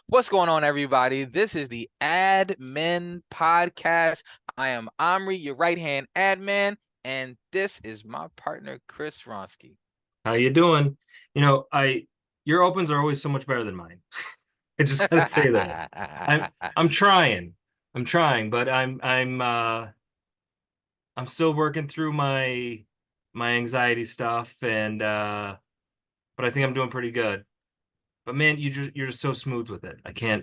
What's going on, everybody? This is the Admin Podcast. I am Omri, your right-hand admin, and this is my partner, Chris Ronsky. How you doing? Your opens are always so much better than mine. I just gotta say that. I'm trying. I'm trying, but I'm still working through my anxiety stuff and but I think I'm doing pretty good. But man, you're just so smooth with it.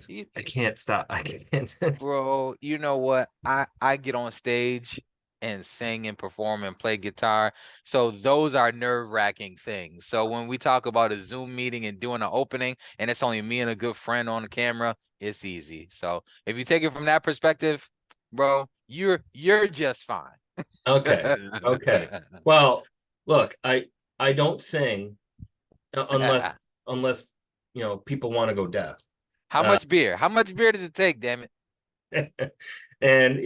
You- I can't stop. I can't. Bro, you know what? I get on stage and sing and perform and play guitar. So those are nerve-wracking things. So when we talk about a Zoom meeting and doing an opening and it's only me and a good friend on the camera, it's easy. So if you take it from that perspective, bro, you're just fine. Okay. Okay. Well, look, I don't sing unless people want to go deaf. How Uh, much beer? How much beer does it take, damn it? and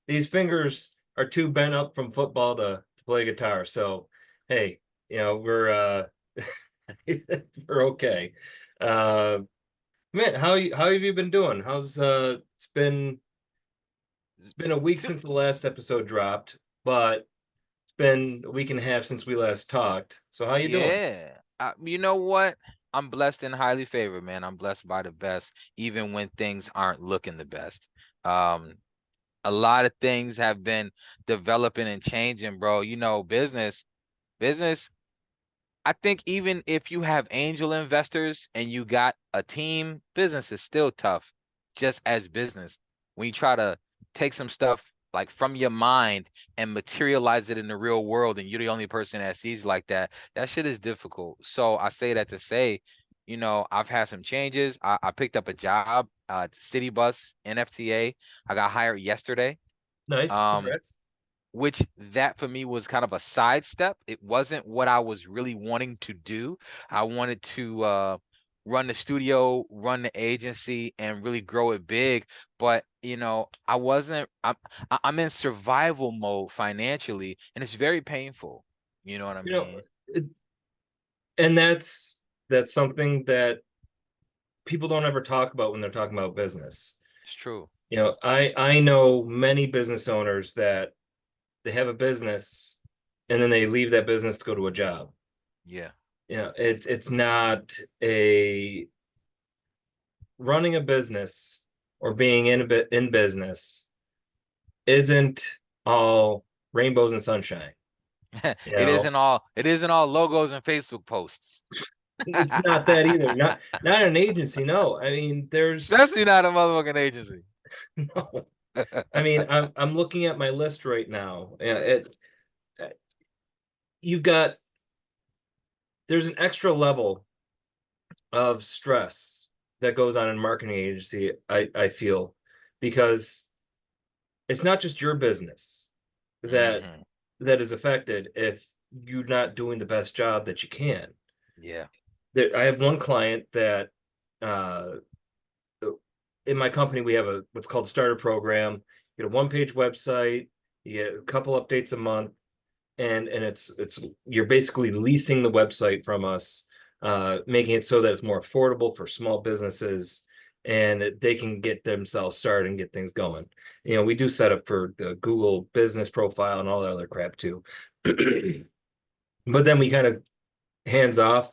these fingers are too bent up from football to play guitar. So hey, we're okay. Uh, man, how have you been doing? How's it's been a week Two, since the last episode dropped, but it's been a week and a half since we last talked. So how you doing? yeah. You know what? I'm blessed and highly favored, man. I'm blessed by the best, even when things aren't looking the best. Um, a lot of things have been developing and changing, bro. Business. I think even if you have angel investors and you got a team, business is still tough, just as business. When you try to take some stuff like from your mind and materialize it in the real world, and you're the only person that sees like that, that shit is difficult. So I say that to say, I've had some changes. I picked up a job, City Bus, NFTA. I got hired yesterday. Nice, Um, congrats. which that for me was kind of a sidestep. It wasn't what I was really wanting to do. I wanted to run the studio, run the agency, and really grow it big. But I wasn't. I'm in survival mode financially, and it's very painful. You know what I You know, mean? it, and that's something that people don't ever talk about when they're talking about business. It's true. I know many business owners that they have a business and then they leave that business to go to a job. Yeah. It's not a running a business or being in a bit in business isn't all rainbows and sunshine. You It know, isn't all. It isn't all logos and Facebook posts. it's not that either. Not an agency. No, I mean, there's Especially not a motherfucking agency. no. I mean, I'm looking at my list right now. You've got there's an extra level of stress that goes on in marketing agency, I feel, because it's not just your business that Hmm. that is affected if you're not doing the best job that you can. Yeah. I have one client that uh, in my company we have a what's called a starter program. You get a one-page website, you get a couple updates a month, and it's you're basically leasing the website from us, making it so that it's more affordable for small businesses and they can get themselves started and get things going. We do set up for the Google business profile and all that other crap too. But then we kind of hands off,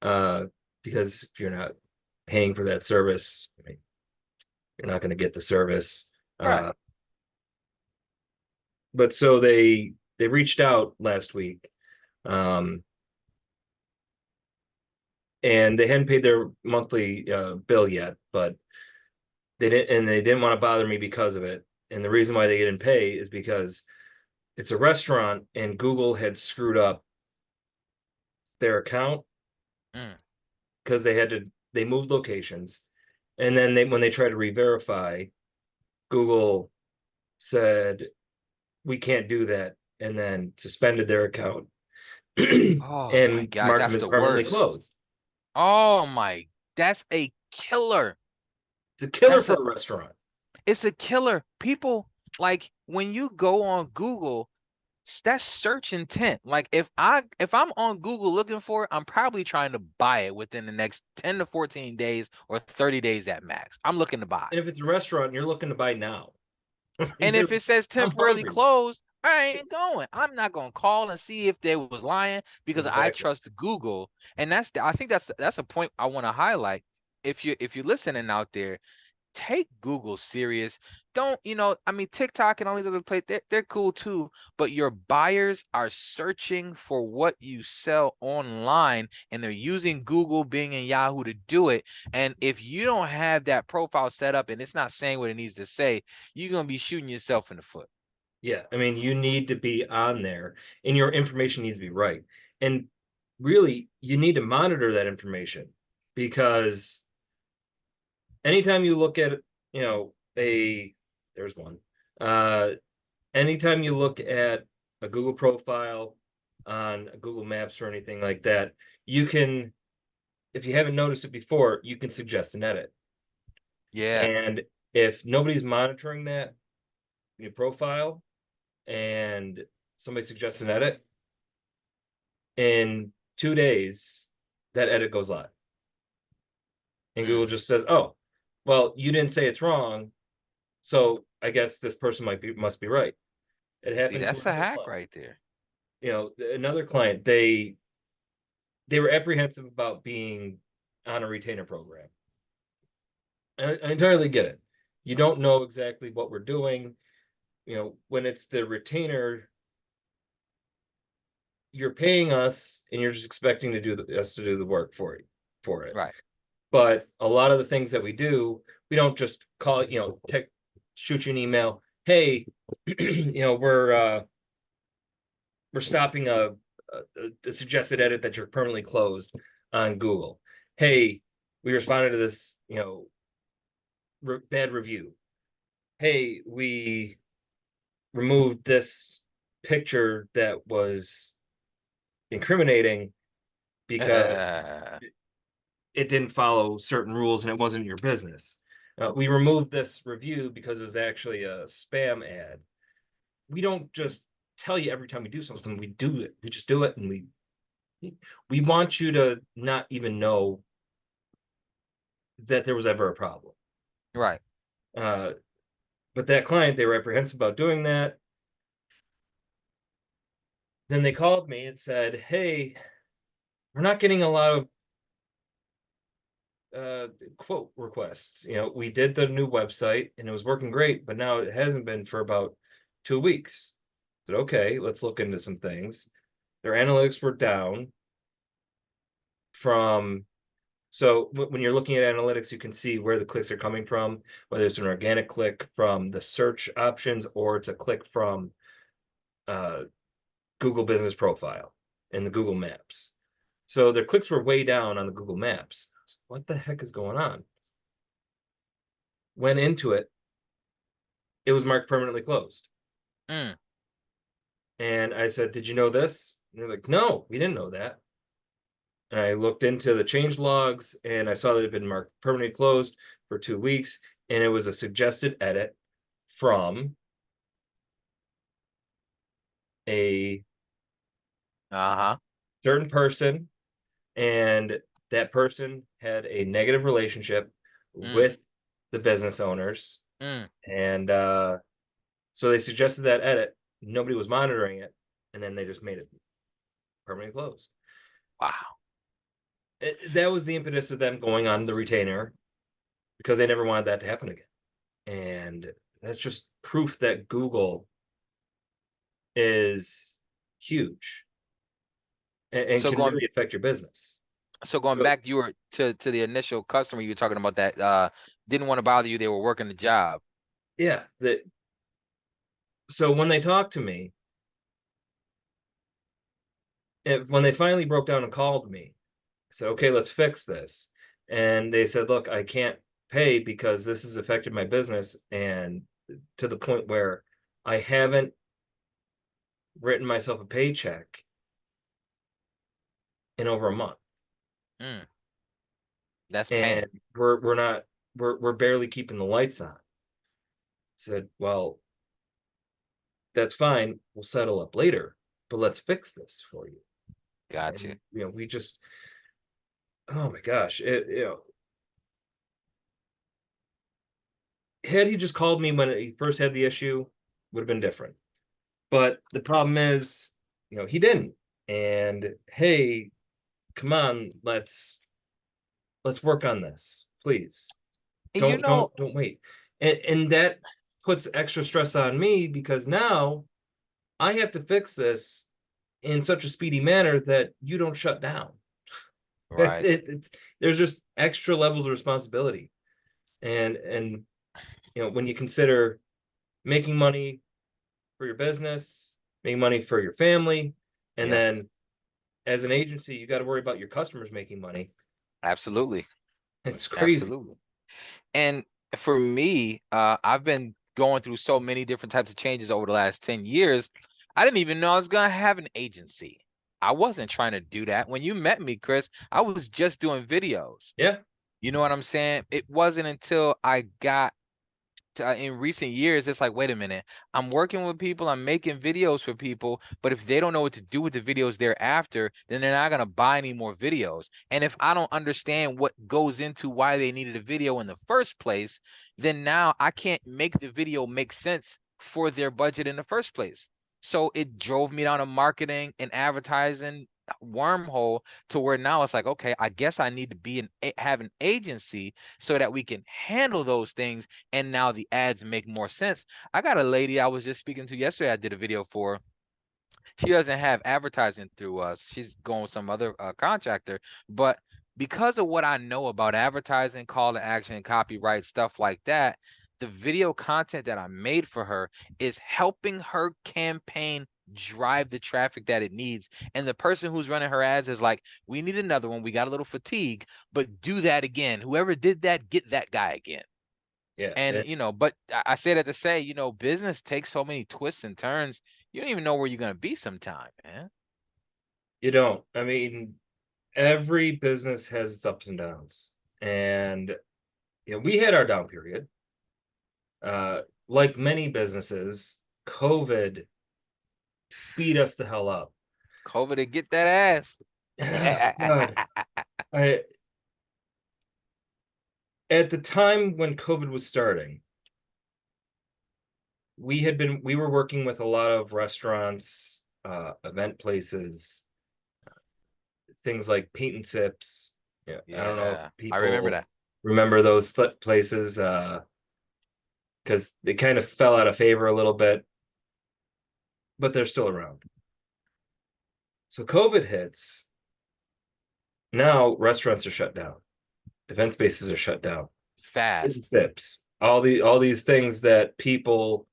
uh, because if you're not paying for that service, I mean, you're not going to get the service. Uh, Right. but so they reached out last week, um, and they hadn't paid their monthly bill yet, but they didn't want to bother me because of it. And the reason why they didn't pay is because it's a restaurant and Google had screwed up their account Mm. because they moved locations, and then when they tried to re-verify, Google said we can't do that, and then suspended their account Oh my and God, marked them that's as the permanently worst. closed. Oh my, that's a killer. It's a killer That's for a, a restaurant. it's a killer. People like when you go on Google, That's search intent. Like if I'm on Google looking for it, I'm probably trying to buy it within the next 10 to 14 days or 30 days at max. I'm looking to buy. And if it's a restaurant and you're looking to buy now, And you're if it says I'm temporarily hungry. closed, I ain't going. I'm not gonna call and see if they was lying because I Exactly. trust Google. And I think that's a point I want to highlight. If you're listening out there, take Google serious. Don't, I mean, TikTok and all these other places, they're cool too, but your buyers are searching for what you sell online and they're using Google, Bing, and Yahoo to do it. And if you don't have that profile set up and it's not saying what it needs to say, you're going to be shooting yourself in the foot. Yeah, I mean, you need to be on there and your information needs to be right. And really, you need to monitor that information because anytime you look at, you know, there's one. Uh, anytime you look at a Google profile on Google Maps or anything like that, you can, if you haven't noticed it before, you can suggest an edit. Yeah. And if nobody's monitoring that your profile and somebody suggests an edit, in 2 days, that edit goes live. And Mm. Google just says, oh, well, you didn't say it's wrong, so I guess this person must be right. It See, happened to that's a another hack client. right there. Another client, they were apprehensive about being on a retainer program. I entirely get it. You don't know exactly what we're doing. When it's the retainer, you're paying us and you're just expecting us to do the work for it. Right. But a lot of the things that we do, we don't just call, shoot you an email. Hey, we're stopping a suggested edit that you're permanently closed on Google. Hey, we responded to this, bad review. Hey, we removed this picture that was incriminating because it didn't follow certain rules and it wasn't your business. We removed this review because it was actually a spam ad. We don't just tell you every time we do something, we do it. We just do it, and we want you to not even know that there was ever a problem. Right. Uh, but that client, they were apprehensive about doing that. Then they called me and said, "Hey, we're not getting a lot of quote requests. We did the new website and it was working great, but now it hasn't been for about 2 weeks." I said, okay, let's look into some things. Their analytics were down from, so when you're looking at analytics, you can see where the clicks are coming from, whether it's an organic click from the search options or it's a click from uh, Google Business Profile and the Google Maps. So their clicks were way down on the Google Maps. What the heck is going on? Went into it, it was marked permanently closed. Mm. And I said, did you know this? And they're like, no, we didn't know that. And I looked into the change logs and I saw that it had been marked permanently closed for 2 weeks. And it was a suggested edit from a Uh-huh. certain person. And that person had a negative relationship Mm. with the business owners. Mm. And so they suggested that edit. Nobody was monitoring it. And then they just made it permanently closed. Wow. That was the impetus of them going on the retainer because they never wanted that to happen again. And that's just proof that Google is huge and So can going really affect your business. so going So, back, you were to the initial customer you were talking about that didn't want to bother you. They were working the job. yeah, so when they talked to me, when they finally broke down and called me, I said, okay, let's fix this. And they said, look, I can't pay because this has affected my business and to the point where I haven't written myself a paycheck in over a month. Mm. That's And pain. we're not we're barely keeping the lights on. I said, well, that's fine. We'll settle up later, but let's fix this for you. Gotcha. And we just, oh my gosh, had he just called me when he first had the issue, would have been different. But the problem is, he didn't. And hey, come on, let's work on this, please. And Don't wait. And that puts extra stress on me because now I have to fix this in such a speedy manner that you don't shut down. right. There's just extra levels of responsibility. And when you consider making money for your business, making money for your family, and Yep. then as an agency, you got to worry about your customers making money. Absolutely. It's crazy. Absolutely. And for me, I've been going through so many different types of changes over the last 10 years. I didn't even know I was gonna have an agency. I wasn't trying to do that. When you met me, Chris, I was just doing videos. Yeah, You know what I'm saying? It wasn't until I got in recent years, it's like, wait a minute, I'm working with people, I'm making videos for people, but if they don't know what to do with the videos thereafter, then they're not gonna buy any more videos. And if I don't understand what goes into why they needed a video in the first place, then now I can't make the video make sense for their budget in the first place. So it drove me down a marketing and advertising wormhole to where now it's like, okay, I guess I need to have an agency so that we can handle those things, and now the ads make more sense. I got a lady I was just speaking to yesterday. I did a video for. She doesn't have advertising through us. She's going with some other contractor, but because of what I know about advertising, call to action, copyright, stuff like that, the video content that I made for her is helping her campaign drive the traffic that it needs. And the person who's running her ads is like, we need another one. We got a little fatigue, but do that again. Whoever did that, get that guy again. yeah. And but I say that to say, business takes so many twists and turns. You don't even know where you're gonna be sometime, man. You don't. I mean, every business has its ups and downs, and we had our down period. Like many businesses, COVID beat us the hell up. COVID to get that ass. Oh, God, I at the time when COVID was starting, we were working with a lot of restaurants, event places, things like Paint and Sips. Yeah, I don't know if Yeah, I remember people that. remember those places because they kind of fell out of favor a little bit, but they're still around. So COVID hits. Now restaurants are shut down, event spaces are shut down, Paint and Fast. Sips, all these things that people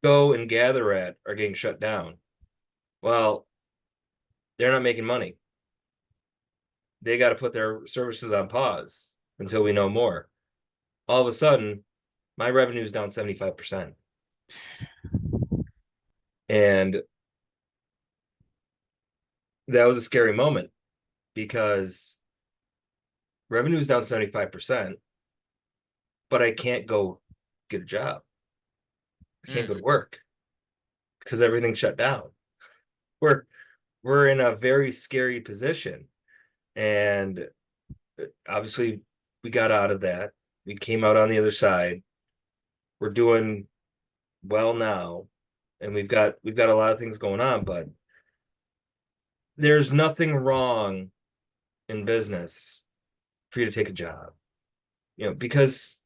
go and gather at are getting shut down. Well, they're not making money. They got to put their services on pause until we know more. All of a sudden, my revenue is down 75%. And that was a scary moment because revenue is down 75%, but I can't go get a job. I can't Mm, go to work because everything's shut down. We're we're in a very scary position. And obviously we got out of that. We came out on the other side. We're doing well now, and we've got a lot of things going on, but there's nothing wrong in business for you to take a job, because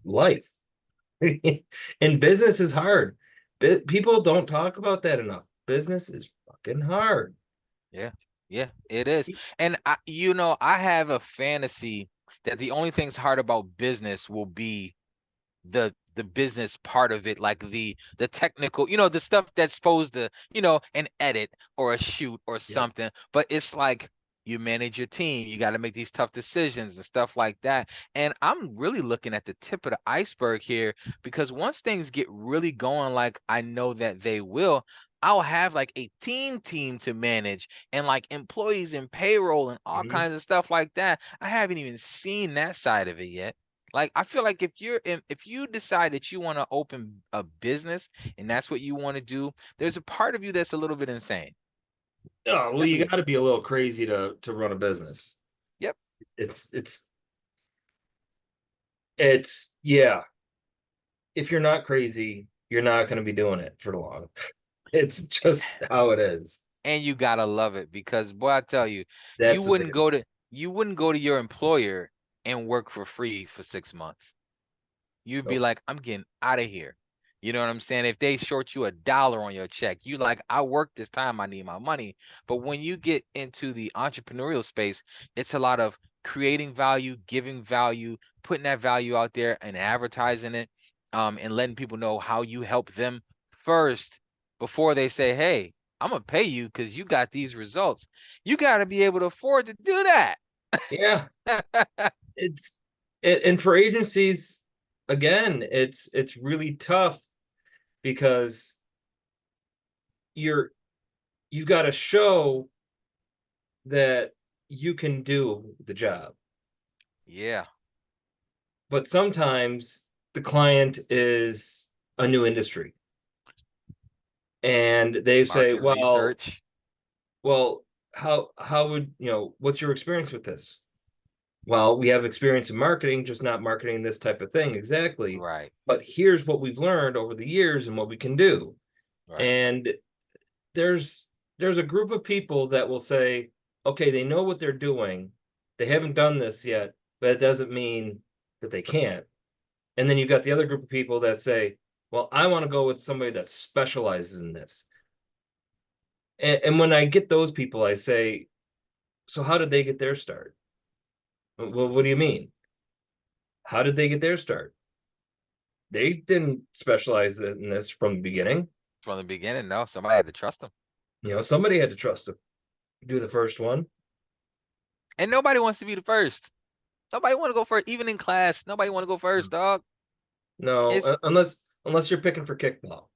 life and business is hard. People don't talk about that enough. Business is fucking hard. yeah, yeah, it is. And I have a fantasy that the only things hard about business will be the business part of it, like the technical, the stuff that's supposed to, an edit or a shoot or Yeah. something. But it's like you manage your team, you got to make these tough decisions and stuff like that. And I'm really looking at the tip of the iceberg here, because once things get really going, like I know that they will, I'll have like a team to manage, and like employees and payroll and all Mhm. kinds of stuff like that. I haven't even seen that side of it yet. Like I feel like if you decide that you want to open a business and that's what you want to do, there's a part of you that's a little bit insane. Oh, well, That's you what. got to be a little crazy to run a business. Yep. It's it's it's yeah. If you're not crazy, you're not going to be doing it for long. It's just how it is. And you gotta love it because boy, I tell you, That's the thing. you wouldn't go to your employer and work for free for 6 months. You'd be Nope. like, I'm getting out of here. You know what I'm saying? If they short you $1 on your check, you like, I work this time, I need my money. But when you get into the entrepreneurial space, it's a lot of creating value, giving value, putting that value out there and advertising it, and letting people know how you help them first before they say, hey, I'm gonna pay you because you got these results. You got to be able to afford to do that. Yeah, it's and for agencies, again, it's really tough because you're you've got to show that you can do the job. Yeah, But sometimes the client is a new industry and they say, market well, research. well, how would, what's your experience with this? Well, we have experience in marketing, just not marketing this type of thing exactly. Right, But here's what we've learned over the years and what we can do. right. And there's there's a group of people that will say, okay, they know what they're doing. They haven't done this yet, but it doesn't mean that they can't. And then you've got the other group of people that say, well, I want to go with somebody that specializes in this. And when I get those people, I say, so how did they get their start? Well, what do you mean? How did they get their start? They didn't specialize in this from the beginning. From the beginning, no, somebody had to trust them. Somebody had to trust them. Do the first one. And nobody wants to be the first. Nobody want to go first, even in class. Nobody want to go first, dog. No, It's unless you're picking for kickball,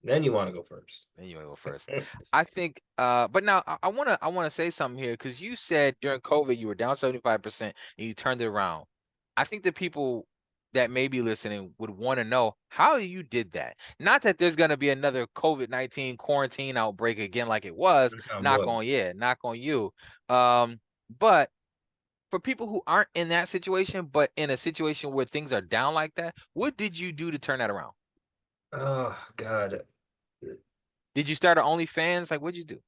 then you want to go first. then you want to go first. I think but now I wanna say something here because you said during COVID you were down 75% and you turned it around. I think the people that may be listening would want to know how you did that. Not that there's gonna be another COVID-19 quarantine outbreak again like it was. Knock on Knock wood. on yeah, knock on you. But for people who aren't in that situation, but in a situation where things are down like that, what did you do to turn that around? Oh God. Did you start an OnlyFans? Like, what'd you do?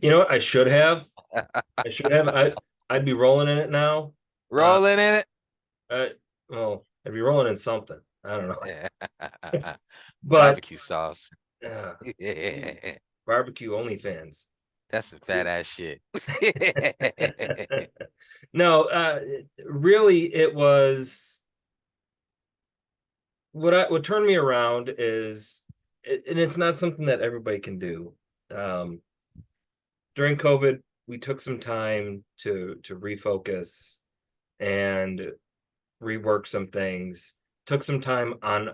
You know what? I should have. I should have. I'd be rolling in it now. Uh, Rolling in it. well, I'd be rolling in something. I don't know. Yeah. But Barbecue sauce. uh, ooh, Yeah. barbecue OnlyFans. That's some fat ass shit. No, really, it was what turned me around is, and it's not something that everybody can do. Um, During COVID, we took some time to refocus and rework some things. Took some time on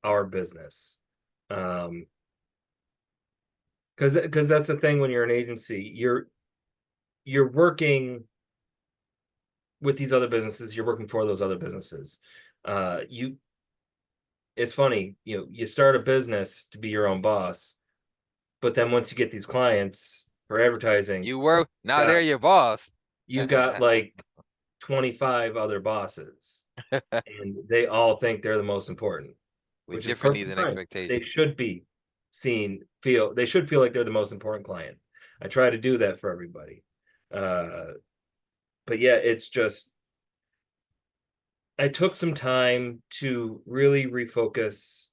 our business. Um, because that's the thing when you're an agency, you're working with these other businesses, you're working for those other businesses. You It's funny, you start a business to be your own boss, but then once you get these clients for advertising, You were now they're got your boss. you've got like 25 other bosses, and they all think they're the most important, With which is different needs perfectly and fine. They expectations. should be they should feel like they're the most important client. I try to do that for everybody. Uh, but yeah, it's just I took some time to really refocus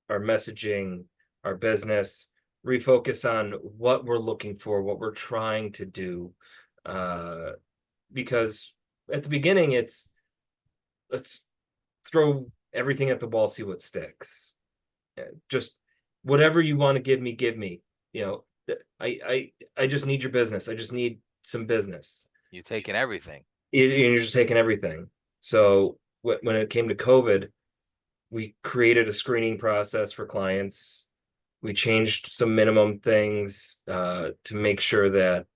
our messaging, our business, refocus on what we're looking for, what we're trying to do. Uh, because at the beginning, it's let's throw everything at the wall, see what sticks. Just whatever you want to give me, give me. You know, I just need your business. I just need some business. You're taking everything. You're just taking everything. So when it came to COVID, we created a screening process for clients. We changed some minimum things to make sure that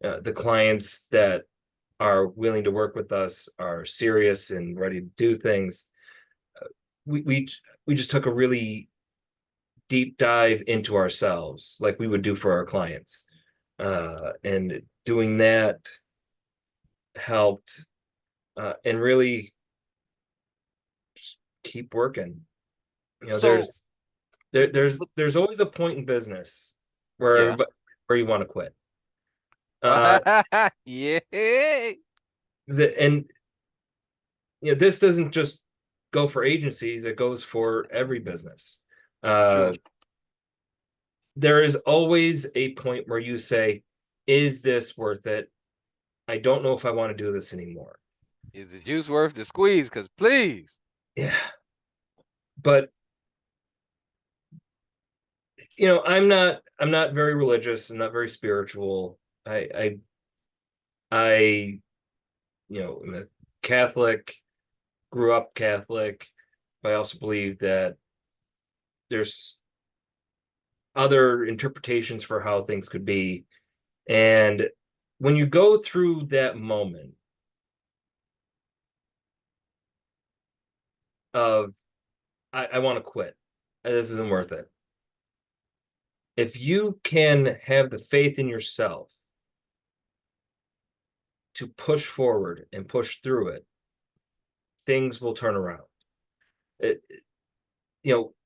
the clients that are willing to work with us, are serious and ready to do things. We we we just took a really deep dive into ourselves, like we would do for our clients, and doing that helped, and really just keep working. You know, So, there's always a point in business where yeah. everybody, where you want to quit. Uh, Yeah. and this doesn't just go for agencies; it goes for every business. Uh, True. there is always a point where you say, "Is this worth it? I don't know if I want to do this anymore." Is the juice worth the squeeze? Because please. Yeah, but I'm not very religious. I'm not very spiritual. I I'm a Catholic, grew up Catholic. But I also believe that there's other interpretations for how things could be. And when you go through that moment of, I want to quit, this isn't worth it. If you can have the faith in yourself to push forward and push through it, things will turn around. It,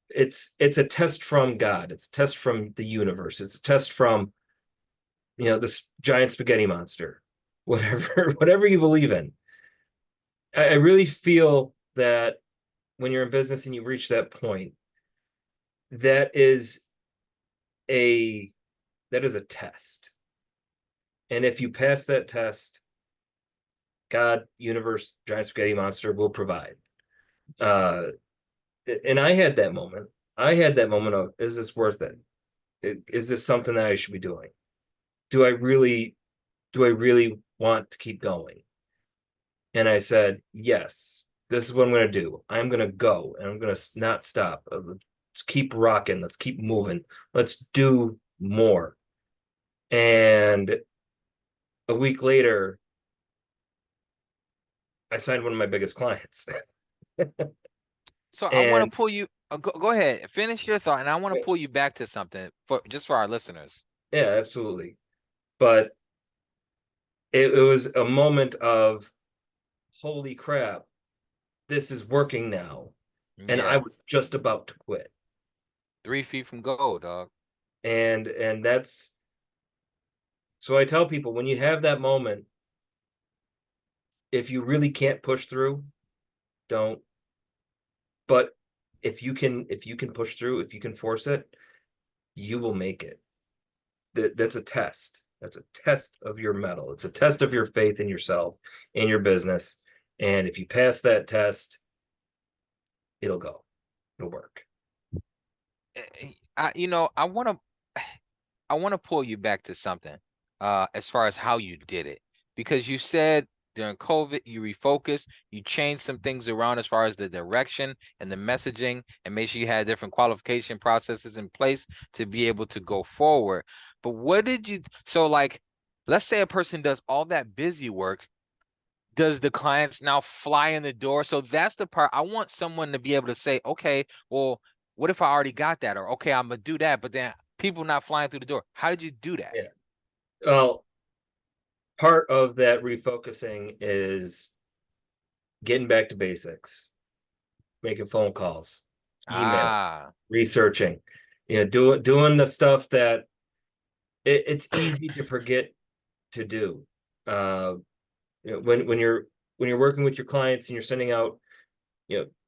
it's a test from God. It's a test from the universe. It's a test from, this giant spaghetti monster, whatever, whatever you believe in. I really feel that when you're in business and you reach that point, that is a that is a test. And if you pass that test, God, universe, giant spaghetti monster will provide. Uh, and I had that moment. I had that moment of, is this worth it? Is this something that I should be doing? Do I really, do I really want to keep going? And I said, yes, this is what I'm going to do. I'm going to go and I'm going to not stop. Let's keep rocking. Let's keep moving. Let's do more. And a week later, I signed one of my biggest clients. So I want And to pull you. Go ahead, finish your thought, and I want to pull you back to something for our listeners. yeah, absolutely. But it was a moment of, holy crap, this is working now. And I Yeah, was just about to quit. 3 feet from gold, dog. And that's, so I tell people, when you have that moment, if you really can't push through, don't. But if you can push through, if you can force it, you will make it. That's a test. That's a test of your mettle. It's a test of your faith in yourself and your business. And if you pass that test, it'll go. It'll work. I want to I want to pull you back to something, as far as how you did it, because you said during COVID you refocused, you changed some things around as far as the direction and the messaging, and make sure you had different qualification processes in place to be able to go forward. But what did you? So, like, let's say a person does all that busy work. Does the clients now fly in the door? So that's the part I want someone to be able to say, okay, well, what if I already got that? Or okay, I'm gonna do that, but then people not flying through the door. How did you do that? Yeah. Well, part of that refocusing is getting back to basics, making phone calls, emails, Ah, researching, doing the stuff that it's easy to forget to do. Uh, when you're working with your clients and you're sending out,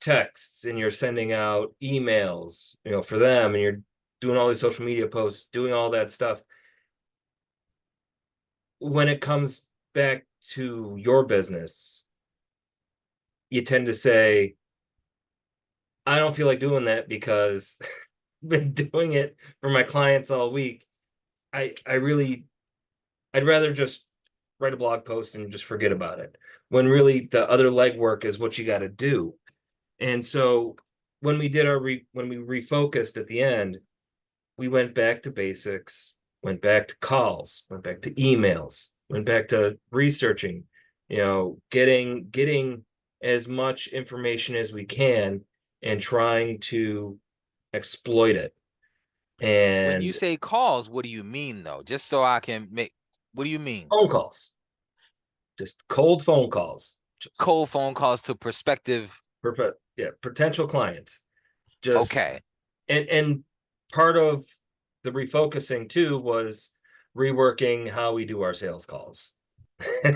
texts, and you're sending out emails, for them, and you're doing all these social media posts, doing all that stuff. When it comes back to your business, you tend to say, I don't feel like doing that because I've been doing it for my clients all week. I really, I'd rather just write a blog post and just forget about it. When really the other legwork is what you got to do. And so when we refocused at the end, we went back to basics, went back to calls, went back to emails, went back to researching, getting as much information as we can and trying to exploit it. When you And say calls, what do you mean though? Just so I can make, what do you mean? phone calls, just cold phone calls, just Cold phone calls to prospective. perfect, yeah, potential clients. Just Okay. and part of the refocusing too was reworking how we do our sales calls.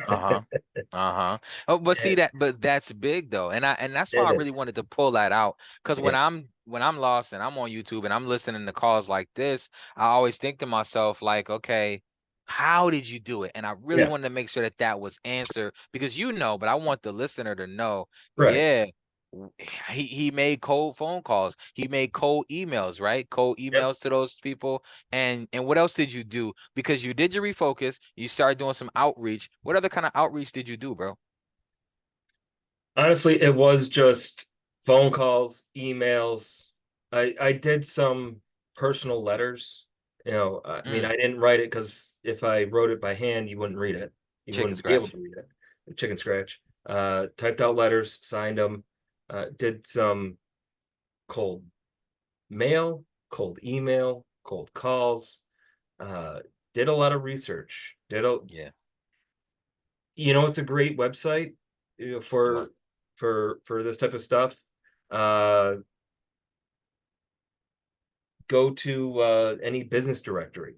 Uh-huh. Uh-huh. Oh, but see It, that, but that's big though. And that's why I it really is. wanted to pull that out. Because Yeah. when I'm lost and I'm on YouTube and I'm listening to calls like this, I always think to myself, like, okay, how did you do it? And I really Yeah. wanted to make sure that that was answered because you know, but I want the listener to know, Right. yeah, he made cold phone calls. He made cold emails, right? Cold Yep. emails to those people. And what else did you do? Because you did your refocus, you started doing some outreach. What other kind of outreach did you do, bro? Honestly, it was just phone calls, emails. I did some personal letters. I mean, Mm, I didn't write it because if I wrote it by hand, you wouldn't read it. You chicken wouldn't be able scratch. to read it. Chicken scratch. Typed out letters, signed them, did some cold mail, cold email, cold calls, uh, did a lot of research. Yeah. It's a great website, What? for this type of stuff. Uh, go to any business directory.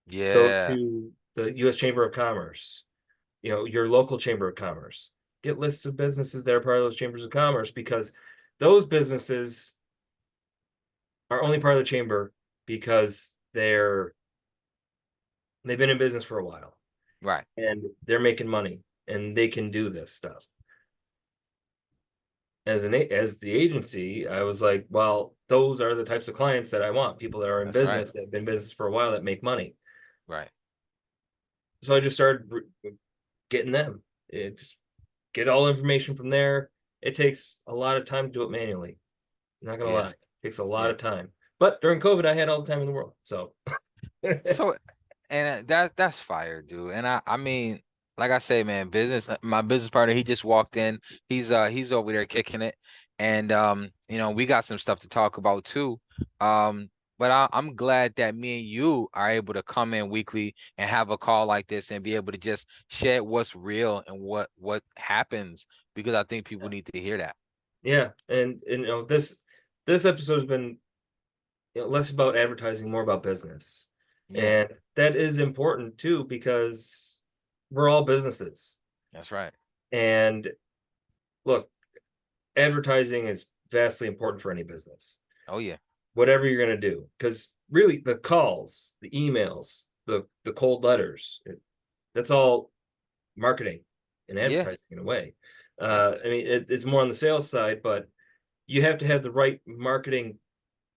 Go Yeah. to the U.S. Chamber of Commerce. Your local Chamber of Commerce. Get lists of businesses that are part of those chambers of commerce because those businesses are only part of the chamber because they've been in business for a while Right. and they're making money and they can do this stuff. As the agency, I was like, well, those are the types of clients that I want. People that are in That's right. business that have been in business for a while that make money. Right. So I just started getting them. Just get all the information from there. It takes a lot of time to do it manually. I'm not gonna Yeah. lie, it takes a lot Yeah. of time. But during COVID, I had all the time in the world. So So, and that's fire, dude. And I mean, like I say, man, my business partner, he just walked in. He's over there kicking it. And we got some stuff to talk about too. But I'm glad that me and you are able to come in weekly and have a call like this and be able to just share what's real and what happens because I think people need to hear that. yeah, and this episode has been less about advertising, more about business, Yeah, and that is important too because we're all businesses. that's right. And look, advertising is vastly important for any business, Oh yeah. whatever you're going to do. Because really, the calls, the emails, the cold letters, that's all marketing and Yeah. advertising in a way. Yeah. I mean, it's more on the sales side, but you have to have the right marketing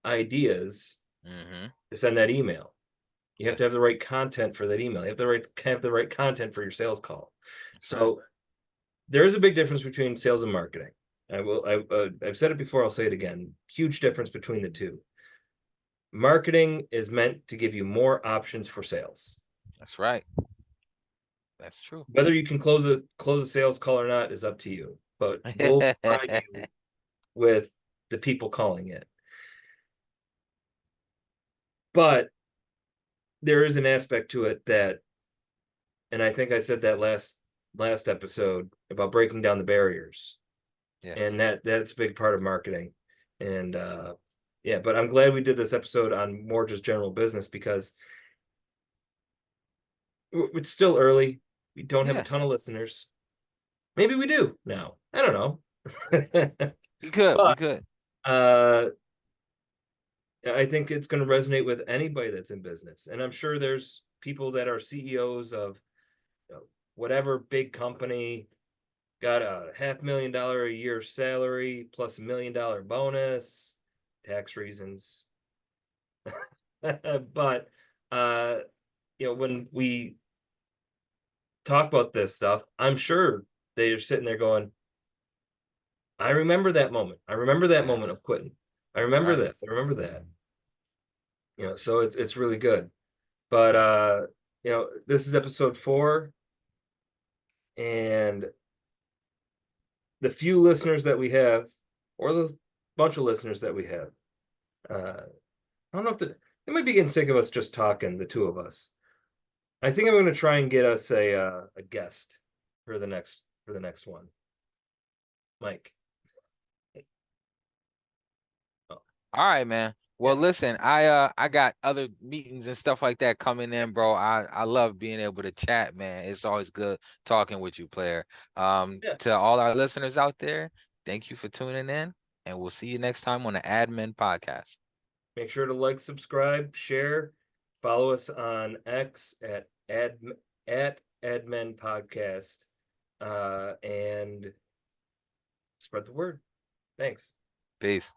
ideas Mm-hmm. to send that email. You have Yeah. to have the right content for that email. You have the right content for your sales call. That's right. So there is a big difference between sales and marketing. I've said it before. I'll say it again. Huge difference between the two. Marketing is meant to give you more options for sales. That's right. That's true. Whether you can close a sales call or not is up to you. But we'll provide you with the people calling it. But there is an aspect to it that, and I think I said that last episode about breaking down the barriers, Yeah. and that's a big part of marketing. And yeah, but I'm glad we did this episode on more just general business because it's still early. We don't have a Yeah. ton of listeners. Maybe we do now. I don't know. We could. We But could. uh, I think it's going to resonate with anybody that's in business. And I'm sure there's people that are CEOs of whatever big company, got a $500,000 a year salary plus $1 million bonus, tax reasons. But uh, when we talk about this stuff, I'm sure they're sitting there going, I remember that moment. I remember that Yeah. moment of quitting. I That's remember right. this. I remember that. So it's really good. But Yeah. this is episode 4. And the few listeners that we have, or the bunch of listeners that we have, I don't know if they might be getting sick of us just talking, the two of us. I think I'm going to try and get us a guest for the next one. Mike. Oh, All right, man. yeah, Well, listen, I got other meetings and stuff like that coming in, bro. I love being able to chat, man. It's always good talking with you, player. yeah. To all our listeners out there, thank you for tuning in, and we'll see you next time on the Admin Podcast. Make sure to like, subscribe, share, follow us on X at Admin Podcast, and spread the word. Thanks. Peace.